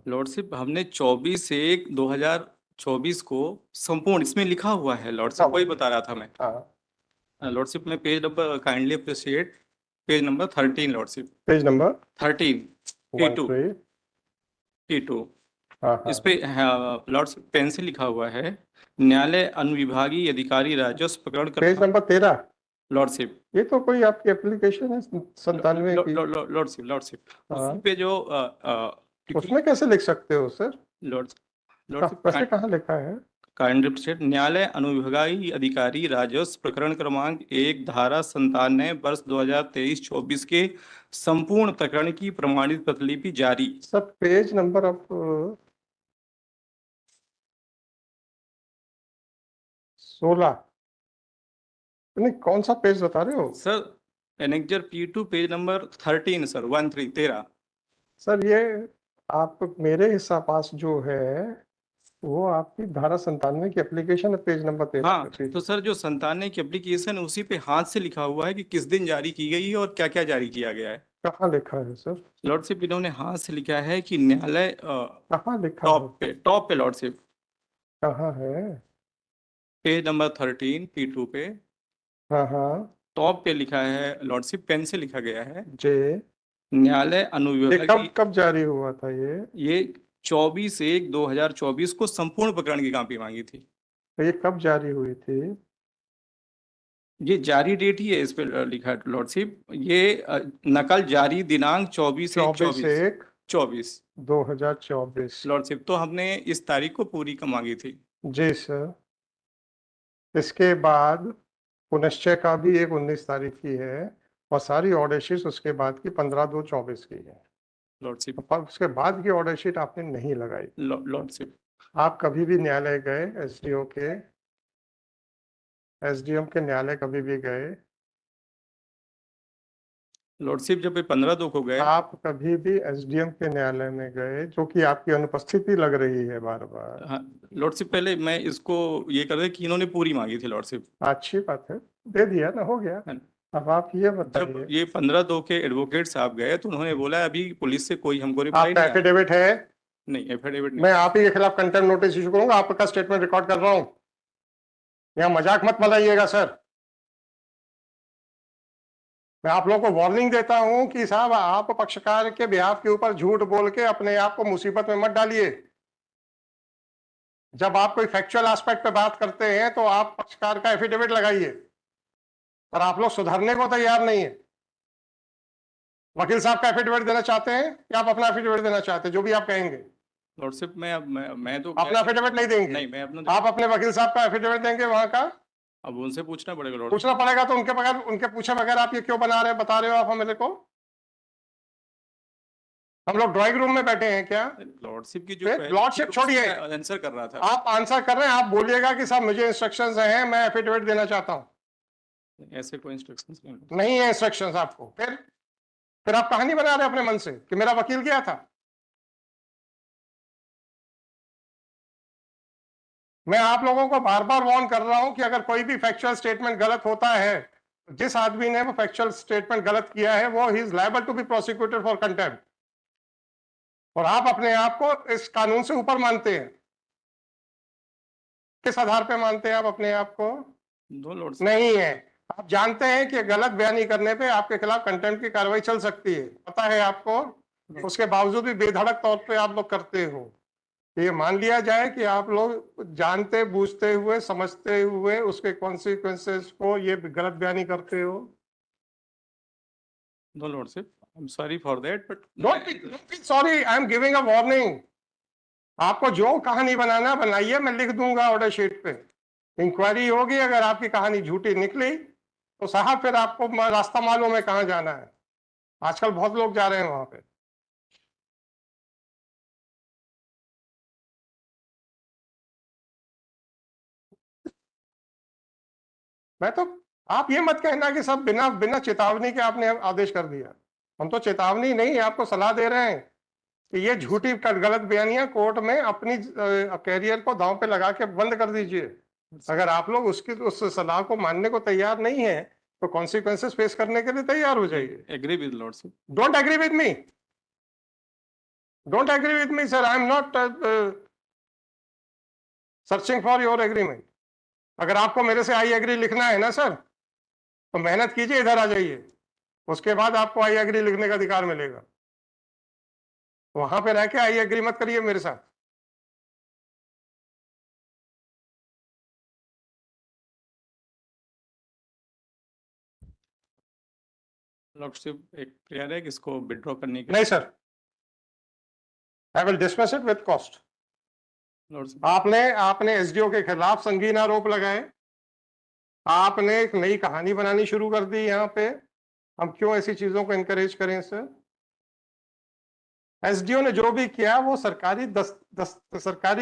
Lordship हमने 24/1/2024 को संपूर्ण इसमें लिखा हुआ है लॉर्डशिप, वही बता रहा था मैं। हाँ, लॉर्डशिप में page number kindly appreciate, page number 13 lordship, page number 13 T2 13। T2। हाँ इस हाँ पे लॉर्डशिप पेन से लिखा हुआ है, न्यायालय अनुविभागीय अधिकारी राजस्व प्रकरण पेज नंबर 13। लॉर्डशिप ये तो कोई आपकी एप्लीकेशन है 97 की। लॉर्डशिप लॉर्डशिप उसी हाँ, पे जो उसमें कैसे लिख सकते हो सर? लॉर्डशिप वैसे कहाँ लिखा है? काइंड अप्रिशिएट, न्यायालय अनुविभागीय अधिकारी राजस्व प्रकरण क्रमांक 1 धारा 97 वर्ष 2023-24 के संपूर्ण प्रकरण की प्रमाणित प्रतिलिपि जारी। सर पेज नंबर आप 16, नहीं कौन सा पेज बता रहे हो? Sir annexure P2 page number 13 sir, 13। Sir ये आप मेरे हिसाब पास जो है वो आपकी धारा 97 की एप्लीकेशन है, पेज नंबर 13 हाँ, पे। तो सर जो 97 की एप्लीकेशन है उसी पे हाथ से लिखा हुआ है कि किस दिन जारी की गई है और क्या क्या जारी किया गया है। कहाँ लिखा है सर? लॉर्डशिप इन्होंने हाथ से लिखा है कि न्यायालय कहाँ लिखा है? टॉप पे लॉर्डशिप, कहाँ है? पेज नंबर 13 P2 पे हाँ हाँ, टॉप पे लिखा है लॉर्डशिप, पेन से लिखा गया है, जे न्यायालय ये अनुविभागीय। कब जारी हुआ था ये? ये 24/1/2024 को संपूर्ण प्रकरण की कॉपी मांगी थी। तो ये कब जारी हुई थी? ये जारी डेट ही है इस पे लिखा है लॉर्डशिप, ये नकल जारी दिनांक 24/1/2024। 24/1/24 लॉर्डशिप, तो हमने इस तारीख को पूरी का मांगी थी। जी सर। इसके बाद पुनश्चय का भी एक 19 तारीख की है और सारी ऑर्डर शीट उसके बाद की 15/2/24 की है। लॉर्डशिप पर उसके बाद की ऑर्डर शीट आपने नहीं लगाई। लॉर्डशिप आप कभी भी न्यायालय गए, एसडीएम के न्यायालय कभी भी गए? लॉर्डशिप जब 15/2 को गए। आप कभी भी एसडीएम के न्यायालय में गए, जो कि आपकी अनुपस्थिति लग रही है बार बार? हाँ लॉर्डशिप, पहले मैं इसको ये कर रहे कि इन्होंने पूरी मांगी थी लॉर्डशिप, अच्छी बात है, दे दिया ना, हो गया। है ना? अब आप ये जब बताइए, ये 15/2 के एडवोकेट साहब गए तो उन्होंने बोला अभी पुलिस से कोई हमको रिप्लाई आपका नहीं आया। एफिडेविट है? नहीं, एफिडेविट मैं नहीं। आप ही के खिलाफ कंटेम्प्ट नोटिस इशू करूंगा, आपका स्टेटमेंट रिकॉर्ड कर रहा हूं। यहाँ मजाक मत बनाइएगा सर। मैं आप लोगों को वार्निंग देता हूं कि साहब आप पक्षकार के बिहाफ के ऊपर झूठ बोल के अपने आप को मुसीबत में मत डालिए। जब आप कोई फैक्चुअल एस्पेक्ट पे बात करते हैं तो आप पक्षकार का एफिडेविट लगाइए, पर आप लोग सुधरने को तैयार नहीं है। वकील साहब का एफिडेविट देना चाहते हैं या आप अपना एफिडेविट देना चाहते हैं? जो भी आप कहेंगे। लॉर्डशिप में अब मैं तो अपना एफिडेविट नहीं देंगे? नहीं, मैं अपना आप अपने वकील साहब का एफिडेविट देंगे वहां का? अब उनसे पूछना पड़ेगा लॉर्डशिप। पूछना पड़ेगा तो उनके बगैर, उनके पूछे बगैर आप ये क्यों बना रहे हैं, बता रहे हो आप मेरे को? हम लोग ड्राइंग रूम में बैठे हैं क्या? लॉर्डशिप की जो लॉर्डशिप छोड़िए, आंसर कर रहा था। आप आंसर कर रहे हैं, आप बोलिएगा कि साहब मुझे इंस्ट्रक्शंस हैं, मैं एफिडेविट देना चाहता हूं। ऐसे कोई इंस्ट्रक्शंस नहीं है इंस्ट्रक्शंस आपको? फिर आप कहानी बना रहे हैं अपने मन से कि मेरा वकील गया था। मैं आप लोगों को बार बार वार्न कर रहा हूं कि अगर कोई भी फैक्चुअल स्टेटमेंट गलत होता है, जिस आदमी ने वो फैक्चुअल स्टेटमेंट गलत किया है वो ही is liable to be prosecuted for contempt. और आप अपने आप को इस कानून से ऊपर मानते हैं। किस आधार पे मानते हैं आप अपने आप को? दो लॉर्ड्स नहीं है। आप जानते हैं कि गलत बयानी करने पे आपके खिलाफ कंटेम्प्ट की कार्रवाई चल सकती है, पता है आपको? उसके बावजूद भी बेधड़क तौर पे आप लोग करते हो। ये मान लिया जाए कि आप लोग जानते बूझते हुए समझते हुए उसके कॉन्सिक्वेंसेस को ये गलत बयानी करते हो। No lordship, I am sorry for that, but don't be sorry, I am giving a warning. आपको जो कहानी बनाना बनाइए, मैं लिख दूंगा ऑर्डर शीट पे। इंक्वायरी होगी, अगर आपकी कहानी झूठी निकली तो साहब फिर आपको रास्ता मालूम है कहाँ जाना है। आजकल बहुत लोग जा रहे हैं वहां पे। मैं तो, आप ये मत कहना कि सब बिना बिना चेतावनी के आपने आदेश कर दिया। हम तो चेतावनी नहीं, आपको सलाह दे रहे हैं कि ये झूठी गलत बयानियां कोर्ट में अपनी कैरियर को दांव पे लगा के बंद कर दीजिए। अगर आप लोग उसकी उस सलाह को मानने को तैयार नहीं है तो कॉन्सिक्वेंसेस फेस करने के लिए तैयार हो जाइए। Agree with lordship. Don't agree with me. Don't agree with me sir, I am not searching for your agreement. अगर आपको मेरे से आई एग्री लिखना है ना सर, तो मेहनत कीजिए, इधर आ जाइए, उसके बाद आपको आई एग्री लिखने का अधिकार मिलेगा। वहां पे रह के आई एग्री मत करिए मेरे साथ। लॉर्डशिप एक प्रेयर है कि इसको विड्रॉ करने के नहीं sir, I will dismiss it with cost. Lordship आपने आपने एसडीओ के खिलाफ संगीन आरोप लगाए, आपने एक नई कहानी बनानी शुरू कर दी यहाँ पे। हम क्यों ऐसी चीजों को इनकरेज करें सर? एसडीओ ने जो भी किया वो सरकारी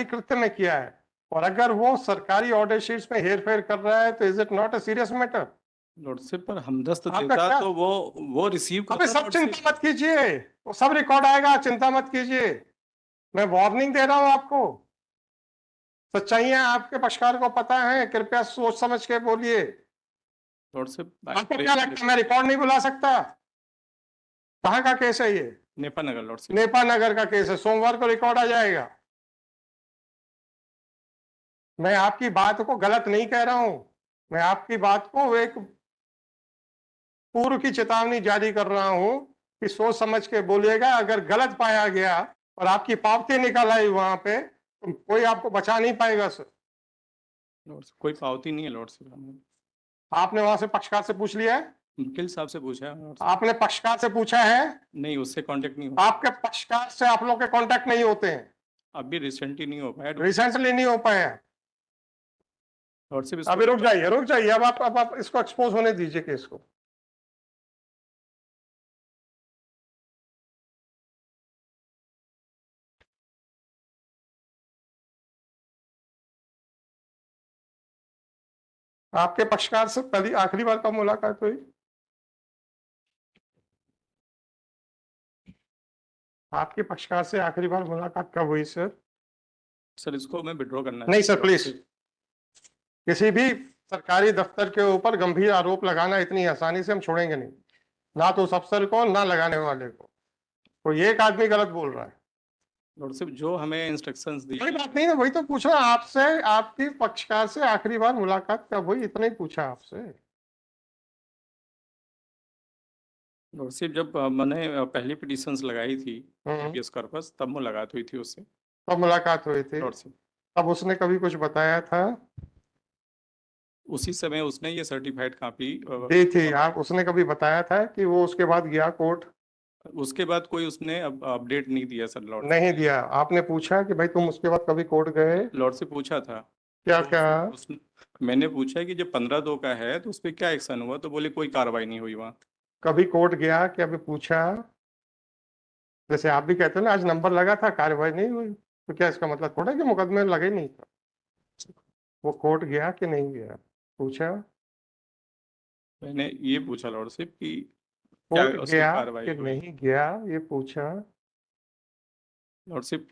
कृत्य में किया है, और अगर वो सरकारी ऑर्डर शीट्स में हेर फेर कर रहा है तो is it not a serious matter? Lordship पर हमदस्त आपका देता क्या? तो वो रिसीव अबे करता सब लॉर्डशिप। चिंता मत कीजिए, वो सब रिकॉर्ड आएगा, चिंता मत कीजिए। मैं वार्निंग दे रहा हूं आपको, सच्चाइयां आपके पक्षकार को पता है, कृपया सोच समझ के बोलिए। लॉर्डशिप आपको क्या लगता है मैं रिकॉर्ड नहीं बुला सकता? कहाँ का केस है ये? नेपा नगर लॉर्डशिप। नेपा नगर का केस है, सोमवार को रिकॉर्ड आ जाएगा। मैं आपकी बात को गलत नहीं कह रहा हूं, मैं आपकी बात को एक पूर्व की चेतावनी जारी कर रहा हूं कि सोच समझ के बोलिएगा। अगर गलत पाया गया और आपकी पावती निकल आई वहां पे, तो कोई आपको बचा नहीं पाएगा सर। लॉर्डशिप कोई पावती नहीं है लॉर्डशिप। आपने वहां से पक्षकार से पूछ लिया है? वकील साहब से पूछा है लॉर्डशिप। आपने पक्षकार से पूछा है? नहीं, उससे कांटेक्ट नहीं हुआ। आपके पक्षकार से आप लोग के कांटेक्ट नहीं होते हैं? अभी रिसेंटली नहीं हो पाया रिसेंटली नहीं हो पाया? लॉर्डशिप। अभी रुक जाइए, रुक जाइए, अब आप इसको एक्सपोज होने दीजिए केस को। आपके पक्षकार से पहली आखिरी बार कब मुलाकात हुई? आपके पक्षकार से आखिरी बार मुलाकात कब हुई सर? सर इसको मैं विड्रॉ करना नहीं सर, चाहता हूँ। प्लीज। किसी भी सरकारी दफ्तर के ऊपर गंभीर आरोप लगाना इतनी आसानी से हम छोड़ेंगे नहीं, ना तो उस अफसर को ना लगाने वाले को। तो ये एक आदमी गलत बोल रहा है। लॉर्डशिप जो हमें इंस्ट्रक्शंस दी। कोई बात नहीं ना, वही तो पूछ रहा आपसे, आपकी पक्षकार से आखिरी बार मुलाकात कब हुई, इतना ही पूछा आपसे। लॉर्डशिप जब मैंने पहली पिटीशंस लगाई थी हम्म। एपीएस कॉर्पस, तब मुलाकात हुई थी उससे। कब मुलाकात हुई थी? लॉर्डशिप अब उसने कभी कुछ बताया था? उसी समय उसने ये सर्टिफाइड कॉपी दी थी आप? उसने कभी बताया था कि वो उसके बाद गया कोर्ट? उसके बाद कोई उसने अपडेट नहीं दिया सर लॉर्डशिप। नहीं दिया? आपने पूछा कि भाई तुम उसके बाद कभी कोर्ट गए? लॉर्डशिप पूछा था। क्या तो क्या? मैंने पूछा कि जब 15/2 का है तो उस पर क्या एक्शन हुआ, तो बोले कोई कार्रवाई नहीं हुई वहाँ। कभी कोर्ट गया कि अभी पूछा? जैसे आप भी कहते हो ना आज नंबर लगा था, कार्रवाई नहीं हुई, तो क्या इसका मतलब थोड़ा कि मुकदमे लगे नहीं था? वो कोर्ट गया कि नहीं गया, पूछा? मैंने ये पूछा लॉर्डशिप कि क्या कोर्ट उस पर गया कार्रवाई कि हुई। नहीं गया, ये पूछा? लॉर्डशिप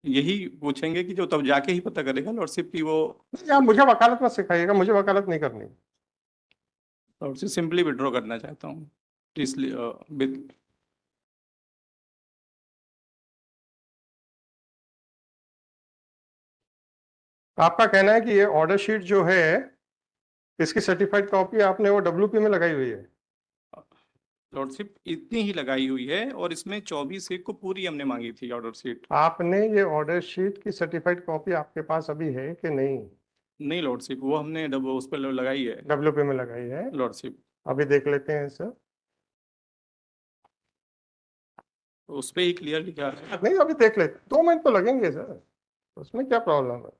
यही पूछेंगे कि जो तब जाके ही पता करेगा लॉर्डशिप की वो। नहीं, आप मुझे वकालत मत सिखाइएगा, मुझे वकालत नहीं करनी। लॉर्डशिप सिंपली विड्रॉ करना चाहता हूँ इसलिए आपका कहना है कि ये ऑर्डर शीट जो है, इसकी सर्टिफाइड कॉपी आपने वो डब्ल्यूपी में लगाई हुई है? लॉर्डशिप इतनी ही लगाई हुई है, और इसमें 24 को पूरी हमने मांगी थी ऑर्डर शीट। आपने ये ऑर्डर शीट की सर्टिफाइड कॉपी आपके पास अभी है कि नहीं? नहीं लॉर्डशिप, वो हमने उस पर लगाई है डब्ल्यूपी में लगाई है? लॉर्डशिप। अभी देख लेते हैं सर। उस पर ही क्लियर लिखा है। नहीं, अभी देख लेते, 2 मिनट तो लगेंगे सर, उसमें क्या प्रॉब्लम है?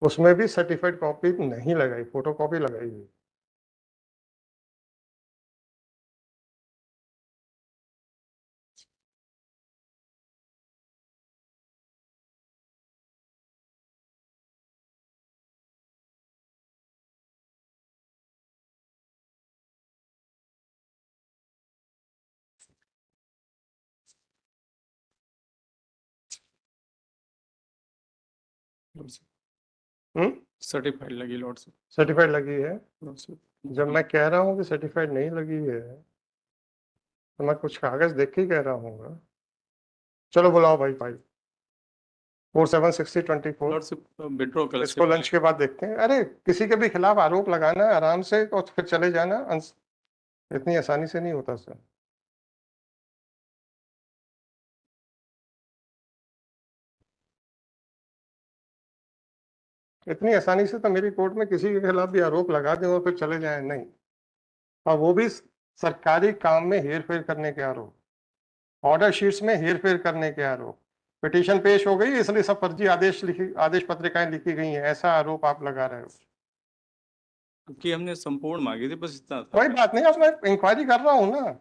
उसमें भी सर्टिफाइड कॉपी नहीं लगाई, फोटो कॉपी लगाई हुई। सर्टिफाइड लगी लॉर्डशिप। सर्टिफाइड लगी है। लॉर्डशिप जब मैं कह रहा हूँ कि सर्टिफाइड नहीं लगी है तो मैं कुछ कागज देख के ही कह रहा हूँ। चलो बुलाओ भाई 476024। लॉर्डशिप विड्रॉ कर इसको लंच के बाद देखते हैं। अरे किसी के भी खिलाफ आरोप लगाना है आराम से और फिर चले जाना, इतनी आसानी से नहीं होता सर। इतनी आसानी से तो मेरी कोर्ट में किसी के खिलाफ भी आरोप लगा दें और फिर चले जाएं, नहीं। और वो भी सरकारी काम में हेरफेर करने के आरोप, ऑर्डर शीट्स में हेरफेर करने के आरोप। पिटीशन पेश हो गई इसलिए सब फर्जी आदेश पत्रिकाएं लिखी गई हैं, ऐसा आरोप आप लगा रहे हो। कि हमने संपूर्ण मांगी थी, बस इतना था। कोई बात नहीं, अब मैं इंक्वायरी कर रहा हूँ ना,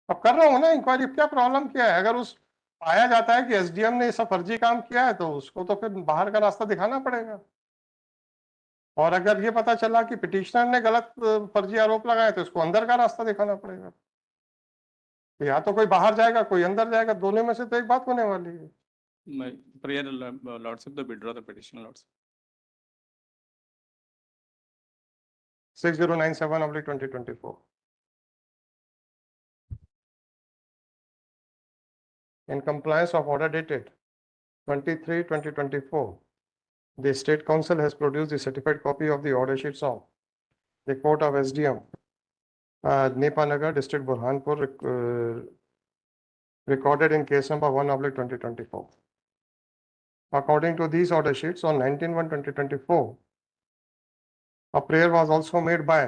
अब कर रहा हूँ ना इंक्वायरी। क्या प्रॉब्लम क्या है? अगर उस पाया जाता है कि एसडीएम ने सब फर्जी काम किया है तो उसको तो फिर बाहर का रास्ता दिखाना पड़ेगा। और अगर ये पता चला कि पिटिशनर ने गलत फर्जी आरोप लगाए तो उसको अंदर का रास्ता दिखाना पड़ेगा। या तो कोई बाहर जाएगा कोई अंदर जाएगा, दोनों में से तो एक बात होने वाली है। मैं prayer lordship the withdraw the petition lordship. 6097/2024 in compliance of order dated 23/2024, the State Council has produced the certified copy of the order sheets of the Court of SDM, Nepanagar, District Burhanpur, recorded in case number 1/2024. According to these order sheets, on 19/1/2024, a prayer was also made by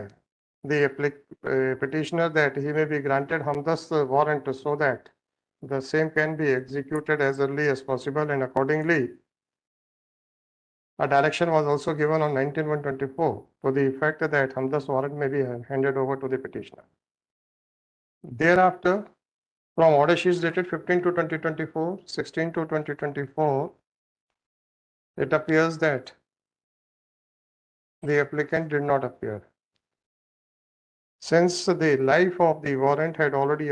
the petitioner that he may be granted Hamdas warrant so that the same can be executed as early as possible, and accordingly, a direction was also given on 19/1/24 to the effect that Hamdas warrant may be handed over to the petitioner. Thereafter, from order sheets dated 15/2/2024, 16/2/2024, it appears that the applicant did not appear. Since the life of the warrant had already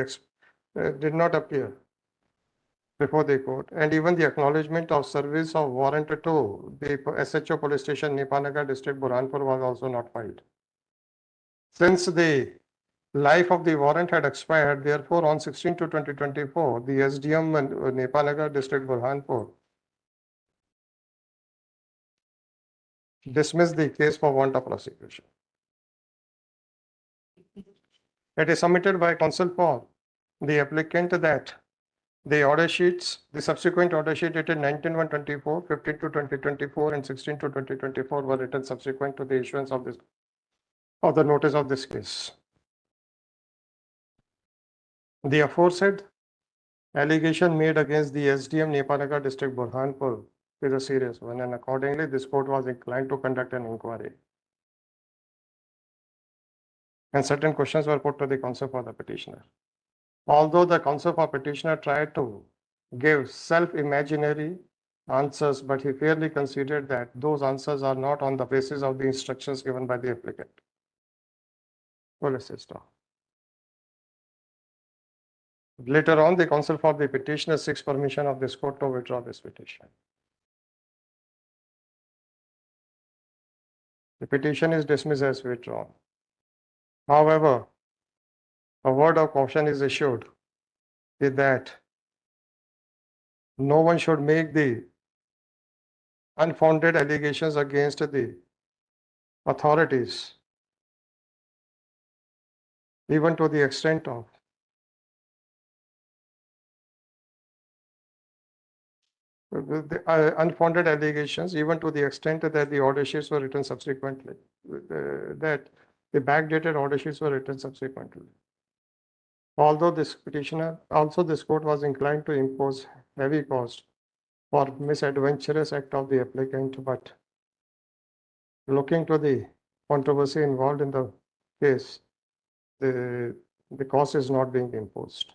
did not appear before the court, and even the acknowledgement of service of warrant to the SHO police station, Nepanagar district, Burhanpur was also not filed. Since the life of the warrant had expired, therefore on 16/2/2024, the SDM Nepanagar district, Burhanpur dismissed the case for want of prosecution. It is submitted by counsel for the applicant that the order sheets, the subsequent order sheet dated 19/1/24, 15/2/2024, and 16/2/2024 were written subsequent to the issuance of the notice of this case. The aforesaid allegation made against the SDM Nepanagar district Burhanpur is a serious one, and accordingly this court was inclined to conduct an inquiry. And certain questions were put to the counsel for the petitioner. Although the counsel for petitioner tried to give self-imaginary answers, but he fairly considered that those answers are not on the basis of the instructions given by the applicant. Police system. Later on, the counsel for the petitioner seeks permission of this court to withdraw this petition. The petition is dismissed as withdrawn. However, a word of caution is issued that no one should make the unfounded allegations against the authorities, even to the extent of unfounded allegations, even to the extent that the order sheets were written subsequently, that the backdated order sheets were written subsequently. Although this petitioner, also this court was inclined to impose heavy cost for misadventurous act of the applicant, but looking to the controversy involved in the case, the cost is not being imposed.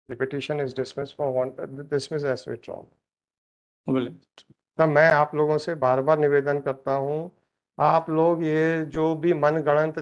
The petition is dismissed as withdrawn. बोले तब मैं आप लोगों से बार बार निवेदन करता हूं, आप लोग ये जो भी मनगढ़ंत